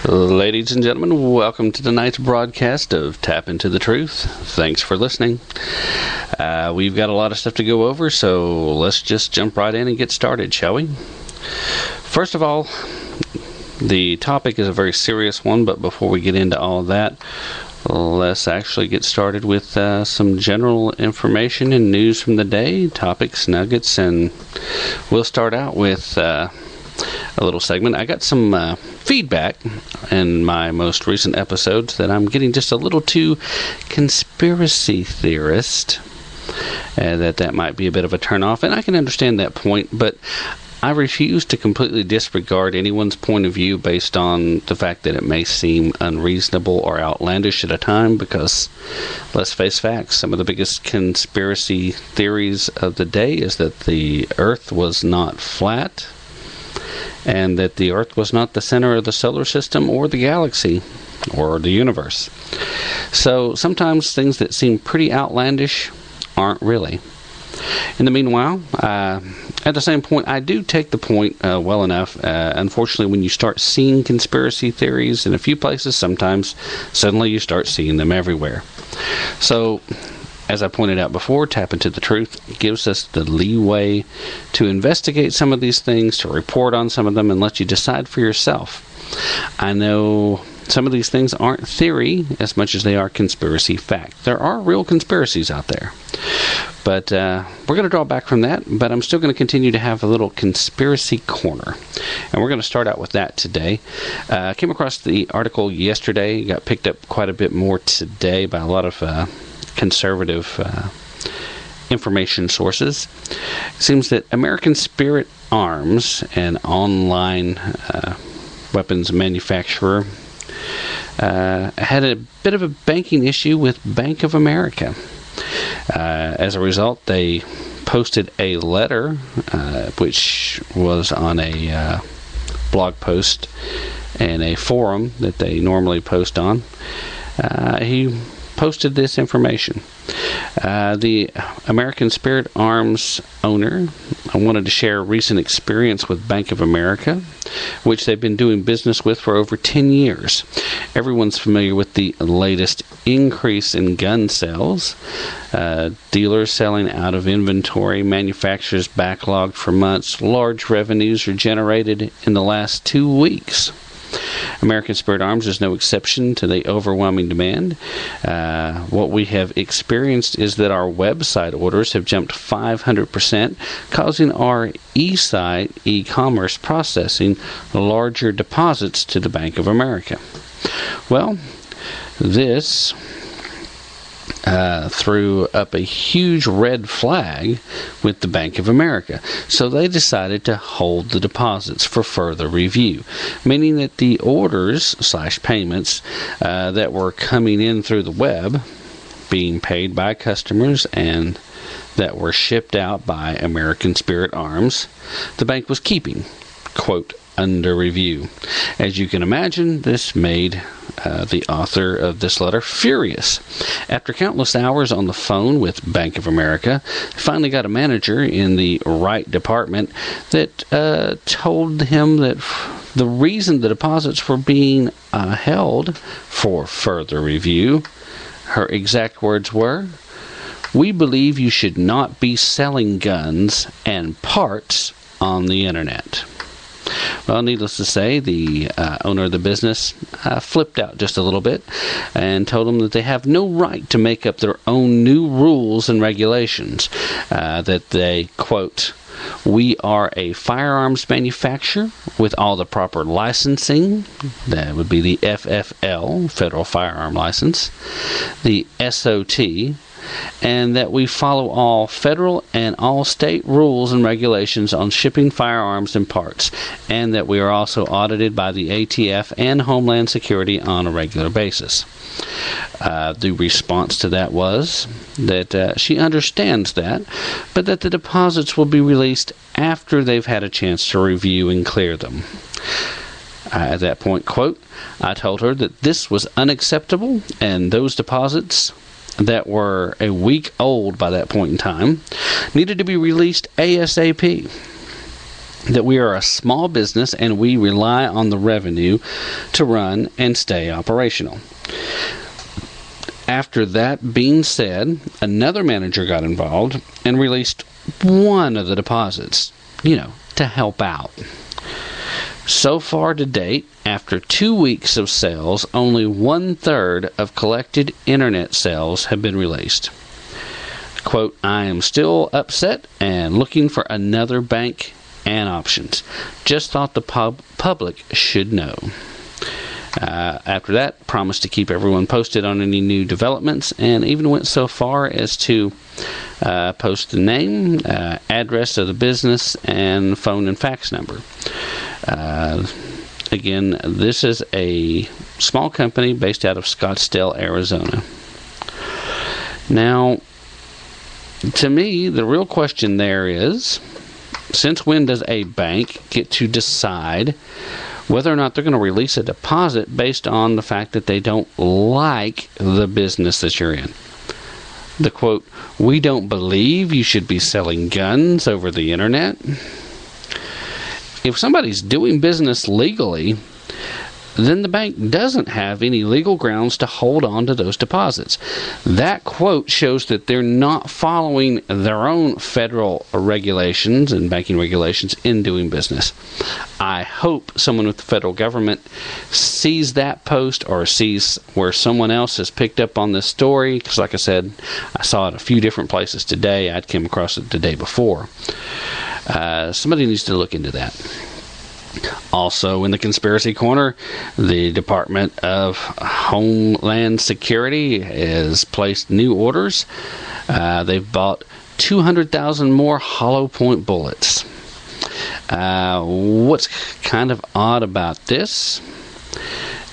Ladies and gentlemen, welcome to tonight's broadcast of Tap Into the Truth. Thanks for listening. We've got a lot of stuff to go over, so let's just jump right in and get started, shall we? First of all, the topic is a very serious one, but before we get into all of that, let's actually get started with some general information and news from the day, topics, nuggets, and we'll start out with a little segment. I got some feedback in my most recent episodes that I'm getting just a little too conspiracy theorist, that might be a bit of a turnoff, and I can understand that point, but I refuse to completely disregard anyone's point of view based on the fact that it may seem unreasonable or outlandish at a time, because let's face facts, some of the biggest conspiracy theories of the day is that the Earth was not flat, and that the Earth was not the center of the solar system or the galaxy or the universe. So sometimes things that seem pretty outlandish aren't really. In the meanwhile, at the same point, I do take the point well enough. Unfortunately, when you start seeing conspiracy theories in a few places, sometimes suddenly you start seeing them everywhere. So, as I pointed out before, Tap Into the Truth gives us the leeway to investigate some of these things, to report on some of them, and let you decide for yourself. I know some of these things aren't theory as much as they are conspiracy fact. There are real conspiracies out there. But we're going to draw back from that, but I'm still going to continue to have a little conspiracy corner. And we're going to start out with that today. I came across the article yesterday, got picked up quite a bit more today by a lot of conservative information sources. It seems that American Spirit Arms, an online weapons manufacturer, had a bit of a banking issue with Bank of America. As a result, they posted a letter, which was on a blog post and a forum that they normally post on. He posted this information. The American Spirit Arms owner wanted to share a recent experience with Bank of America, which they've been doing business with for over 10 years. Everyone's familiar with the latest increase in gun sales. Dealers selling out of inventory, manufacturers backlogged for months. Large revenues are generated in the last 2 weeks. American Spirit Arms is no exception to the overwhelming demand. What we have experienced is that our website orders have jumped 500%, causing our e-commerce processing larger deposits to the Bank of America. Well, this threw up a huge red flag with the Bank of America. So they decided to hold the deposits for further review, meaning that the orders / payments that were coming in through the web, being paid by customers and that were shipped out by American Spirit Arms, the bank was keeping, quote, under review. As you can imagine, this made the author of this letter furious. After countless hours on the phone with Bank of America, they finally got a manager in the right department that told him that the reason the deposits were being held for further review, her exact words were, "We believe you should not be selling guns and parts on the internet." Well, needless to say, the owner of the business flipped out just a little bit and told them that they have no right to make up their own new rules and regulations. That they, quote, "We are a firearms manufacturer with all the proper licensing," that would be the FFL, Federal Firearm License, the SOT, and that we follow all federal and all state rules and regulations on shipping firearms and parts, and that we are also audited by the ATF and Homeland Security on a regular basis. The response to that was that she understands that, but that the deposits will be released after they've had a chance to review and clear them. At that point, quote, "I told her that this was unacceptable, and those deposits that were a week old by that point in time needed to be released ASAP. that we are a small business and we rely on the revenue to run and stay operational. After that being said, another manager got involved and released one of the deposits, to help out. So far to date, after 2 weeks of sales, only 1/3 of collected internet sales have been released. Quote, I am still upset and looking for another bank and options. Just thought the public should know. After that, promised to keep everyone posted on any new developments, and even went so far as to post the name, address of the business, and phone and fax number. Again, this is a small company based out of Scottsdale, Arizona. Now, to me, the real question there is, since when does a bank get to decide whether or not they're going to release a deposit based on the fact that they don't like the business that you're in? The quote, we don't believe you should be selling guns over the internet. If somebody's doing business legally, then the bank doesn't have any legal grounds to hold on to those deposits. That quote shows that they're not following their own federal regulations and banking regulations in doing business. I hope someone with the federal government sees that post or sees where someone else has picked up on this story, because like I said, I saw it a few different places today. I'd came across it the day before. Somebody needs to look into that. Also, in the conspiracy corner, the Department of Homeland Security has placed new orders. They've bought 200,000 more hollow point bullets. What's kind of odd about this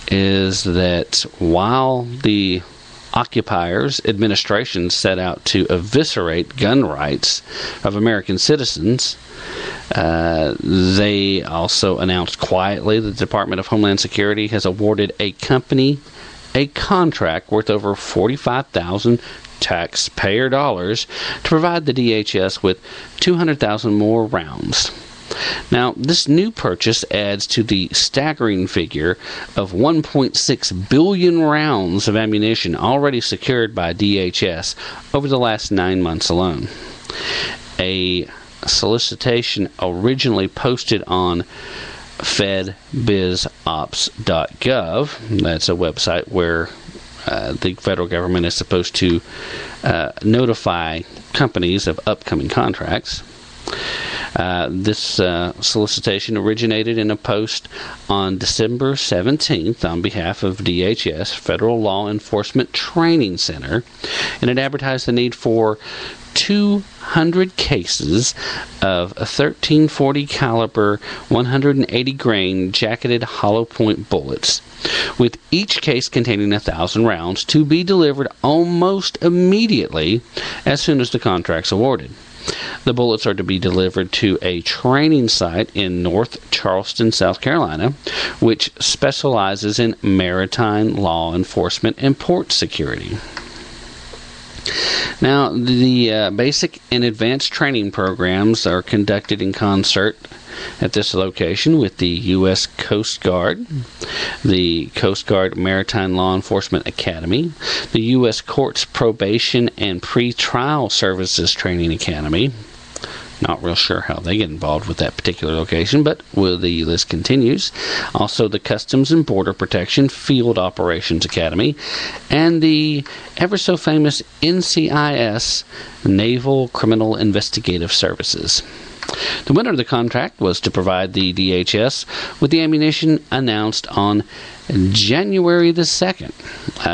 is that while the occupiers' administration set out to eviscerate gun rights of American citizens, they also announced quietly that the Department of Homeland Security has awarded a company a contract worth over $45,000 taxpayer dollars to provide the DHS with 200,000 more rounds. Now, this new purchase adds to the staggering figure of 1.6 billion rounds of ammunition already secured by DHS over the last 9 months alone. A solicitation originally posted on fedbizops.gov, that's a website where the federal government is supposed to notify companies of upcoming contracts. This solicitation originated in a post on December 17th on behalf of DHS, Federal Law Enforcement Training Center, and it advertised the need for 200 cases of a 1340 caliber 180 grain jacketed hollow point bullets, with each case containing 1,000 rounds to be delivered almost immediately as soon as the contract's awarded. The bullets are to be delivered to a training site in North Charleston, South Carolina, which specializes in maritime law enforcement and port security. Now, the basic and advanced training programs are conducted in concert at this location with the U.S. Coast Guard, the Coast Guard Maritime Law Enforcement Academy, the U.S. Courts Probation and Pre-Trial Services Training Academy. Not real sure how they get involved with that particular location, but the list continues. Also, the Customs and Border Protection Field Operations Academy, and the ever so famous NCIS, Naval Criminal Investigative Services. The winner of the contract was to provide the DHS with the ammunition announced on January the 2nd.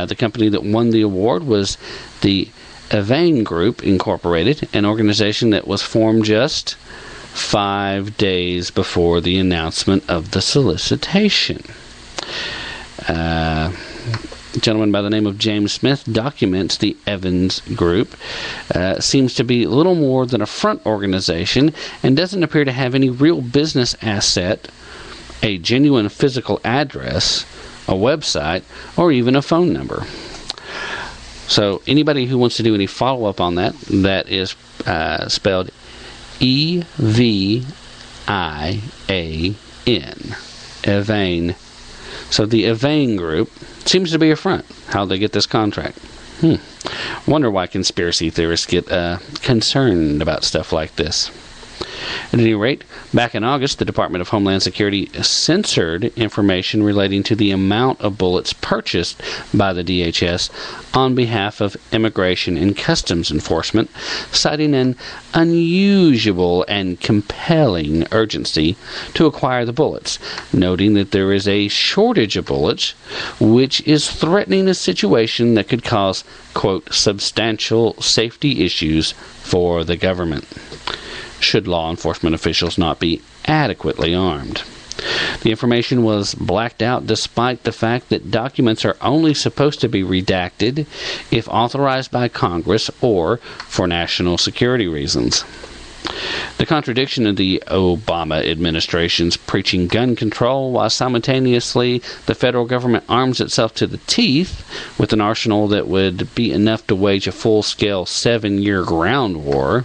The company that won the award was the Evane Group Incorporated, an organization that was formed just 5 days before the announcement of the solicitation. A gentleman by the name of James Smith documents the Evans Group. Seems to be little more than a front organization and doesn't appear to have any real business asset, a genuine physical address, a website, or even a phone number. So anybody who wants to do any follow-up on that, that is spelled EVANE, Evane. So the Evane Group seems to be a front. How'd they get this contract? Wonder why conspiracy theorists get concerned about stuff like this. At any rate, back in August, the Department of Homeland Security censored information relating to the amount of bullets purchased by the DHS on behalf of Immigration and Customs Enforcement, citing an unusual and compelling urgency to acquire the bullets, noting that there is a shortage of bullets, which is threatening a situation that could cause, quote, substantial safety issues for the government, should law enforcement officials not be adequately armed. The information was blacked out despite the fact that documents are only supposed to be redacted if authorized by Congress or for national security reasons. The contradiction of the Obama administration's preaching gun control while simultaneously the federal government arms itself to the teeth with an arsenal that would be enough to wage a full-scale 7-year ground war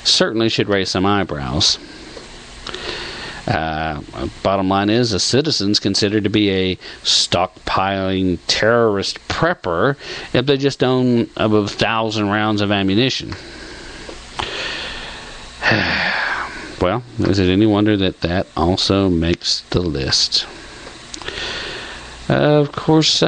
certainly should raise some eyebrows. Bottom line is, a citizen's considered to be a stockpiling terrorist prepper if they just own above 1,000 rounds of ammunition. Well, is it any wonder that that also makes the list? Of course,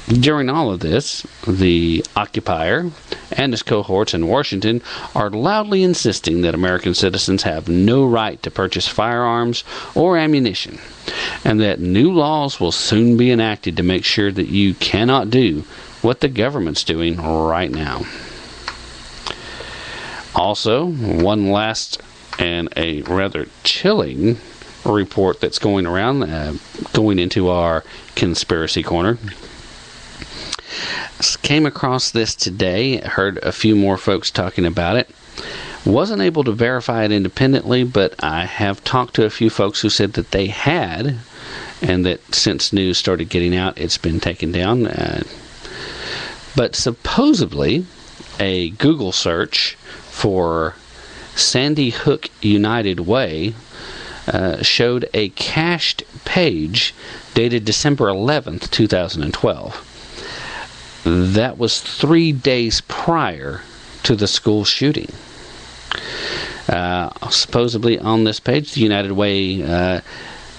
during all of this, the occupier and his cohorts in Washington are loudly insisting that American citizens have no right to purchase firearms or ammunition, and that new laws will soon be enacted to make sure that you cannot do what the government's doing right now. Also, one last and a rather chilling report that's going around, going into our conspiracy corner. Came across this today, heard a few more folks talking about it. Wasn't able to verify it independently, but I have talked to a few folks who said that they had, and that since news started getting out, it's been taken down. But supposedly, a Google search for Sandy Hook United Way showed a cached page dated December 11th, 2012. That was 3 days prior to the school shooting. Supposedly on this page, the United Way,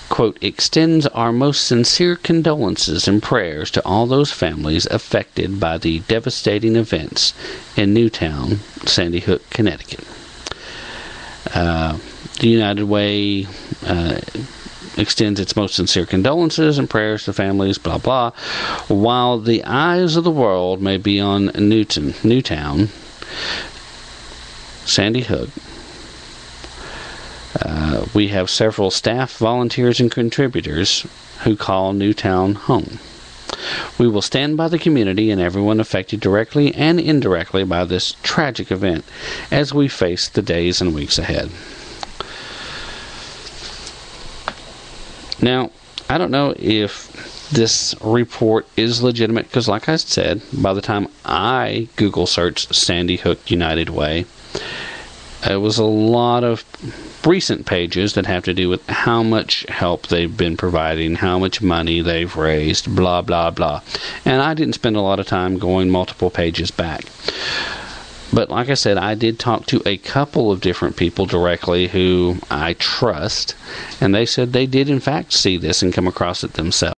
quote, extends our most sincere condolences and prayers to all those families affected by the devastating events in Newtown, Sandy Hook, Connecticut. The United Way extends its most sincere condolences and prayers to families, blah, blah. While the eyes of the world may be on Newtown, Sandy Hook, we have several staff, volunteers, and contributors who call Newtown home. We will stand by the community and everyone affected directly and indirectly by this tragic event as we face the days and weeks ahead. Now, I don't know if this report is legitimate, because like I said, by the time I Google searched Sandy Hook United Way, it was a lot of recent pages that have to do with how much help they've been providing, how much money they've raised, blah, blah, blah. And I didn't spend a lot of time going multiple pages back. But like I said, I did talk to a couple of different people directly who I trust, and they said they did in fact see this and come across it themselves.